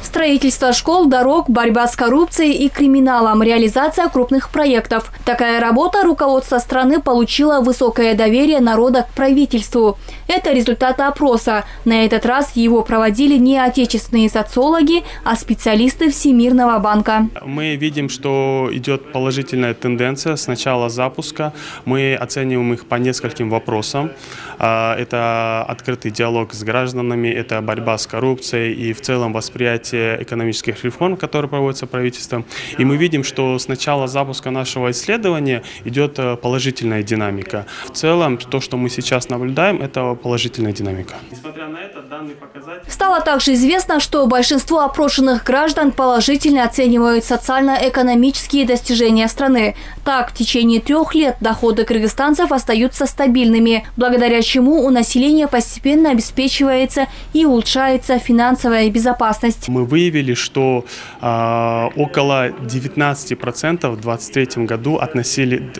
Строительство школ, дорог, борьба с коррупцией и криминалом, реализация крупных проектов. Такая работа руководства страны получила высокое доверие народа к правительству. Это результаты опроса. На этот раз его проводили не отечественные социологи, а специалисты Всемирного банка. Мы видим, что идет положительная тенденция с начала запуска. Мы оцениваем их по нескольким вопросам. Это открытый диалог с гражданами, это борьба с коррупцией и в целом восприятие экономических реформ, которые проводятся правительством. И мы видим, что с начала запуска нашего исследования идет положительная динамика. В целом, то, что мы сейчас наблюдаем, это положительная динамика. Несмотря на это, данный показатель... Стало также известно, что большинство опрошенных граждан положительно оценивают социально-экономические достижения страны. Так, в течение 3 лет доходы кыргызстанцев остаются стабильными, благодаря чему у населения постепенно обеспечивается и улучшается финансовая безопасность. Мы выявили, что около 19% в 2023 году относили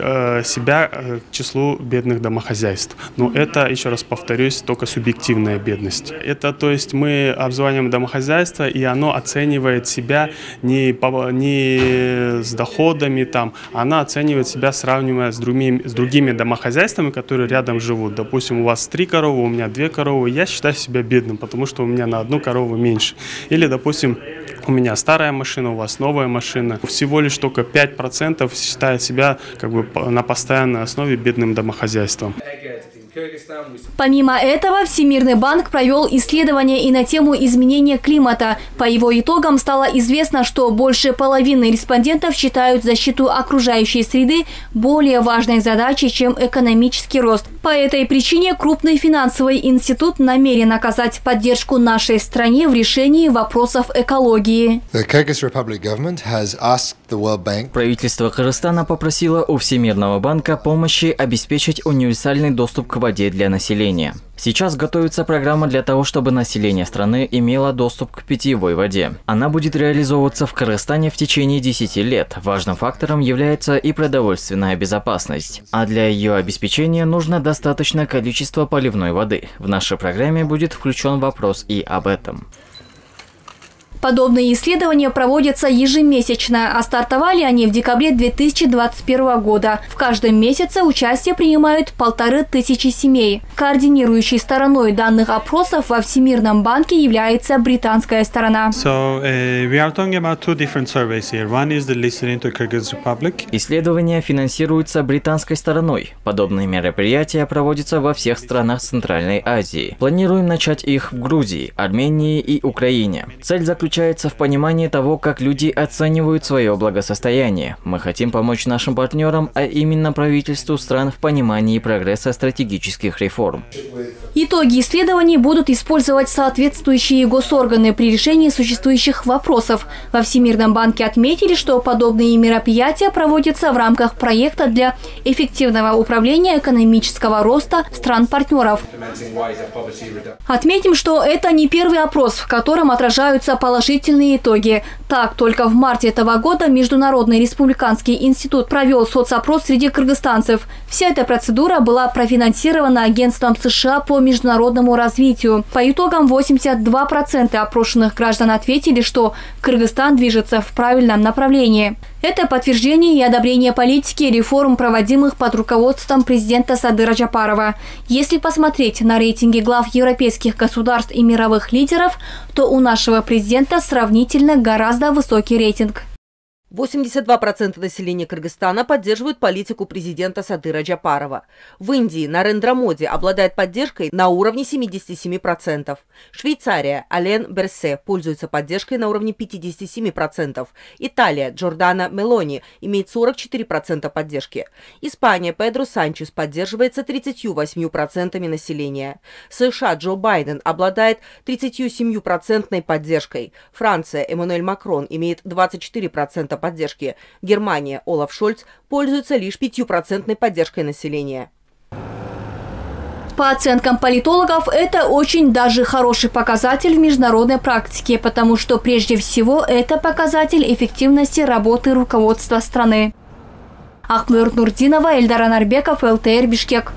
себя к числу бедных домохозяйств. Но это, еще раз повторюсь, только субъективная бедность. Это, то есть, мы обзваниваем домохозяйство, и оно оценивает себя не с доходами, она оценивает себя, сравнивая с другими домохозяйствами, которые рядом живут. Допустим, у вас 3 коровы, у меня 2 коровы, я считаю себя бедным, потому что у меня на 1 корову меньше. Или, допустим, у меня старая машина, у вас новая машина. Всего лишь только 5% считает себя на постоянной основе бедным домохозяйством. Помимо этого, Всемирный банк провел исследование и на тему изменения климата. По его итогам стало известно, что больше половины респондентов считают защиту окружающей среды более важной задачей, чем экономический рост. По этой причине крупный финансовый институт намерен оказать поддержку нашей стране в решении вопросов экологии. Правительство Кыргызстана попросило у Всемирного банка помощи обеспечить универсальный доступ к воде для населения. Сейчас готовится программа для того, чтобы население страны имело доступ к питьевой воде. Она будет реализовываться в Кыргызстане в течение 10 лет. Важным фактором является и продовольственная безопасность. А для ее обеспечения нужно достаточное количество поливной воды. В нашей программе будет включен вопрос и об этом. Подобные исследования проводятся ежемесячно, а стартовали они в декабре 2021 года. В каждом месяце участие принимают 1500 семей. Координирующей стороной данных опросов во Всемирном банке является британская сторона. Исследования финансируются британской стороной. Подобные мероприятия проводятся во всех странах Центральной Азии. Планируем начать их в Грузии, Армении и Украине. Цель заключается в понимании того, как люди оценивают свое благосостояние. Мы хотим помочь нашим партнерам, а именно правительству стран в понимании прогресса стратегических реформ. Итоги исследований будут использовать соответствующие госорганы при решении существующих вопросов. Во Всемирном банке отметили, что подобные мероприятия проводятся в рамках проекта для эффективного управления экономического роста стран-партнеров. Отметим, что это не первый опрос, в котором отражаются положительные итоги. Так, только в марте этого года Международный республиканский институт провел соцопрос среди кыргызстанцев. Вся эта процедура была профинансирована Агентством США по международному развитию. По итогам 82% опрошенных граждан ответили, что Кыргызстан движется в правильном направлении. Это подтверждение и одобрение политики и реформ, проводимых под руководством президента Садыра Джапарова. Если посмотреть на рейтинги глав европейских государств и мировых лидеров, то у нашего президента сравнительно гораздо высокий рейтинг. 82% населения Кыргызстана поддерживают политику президента Садыра Джапарова. В Индии Нарендра Моди обладает поддержкой на уровне 77%. Швейцария Ален Берсе пользуется поддержкой на уровне 57%. Италия Джордано Мелони имеет 44% поддержки. Испания Педро Санчес поддерживается 38% населения. США Джо Байден обладает 37% поддержкой. Франция Эммануэль Макрон имеет 24% поддержки. Германия Олаф Шольц пользуется лишь 5% поддержкой населения. По оценкам политологов, это очень даже хороший показатель в международной практике, потому что прежде всего это показатель эффективности работы руководства страны. Ахмур Нурдинова, Эльдар Анарбеков, ЛТР, Бишкек.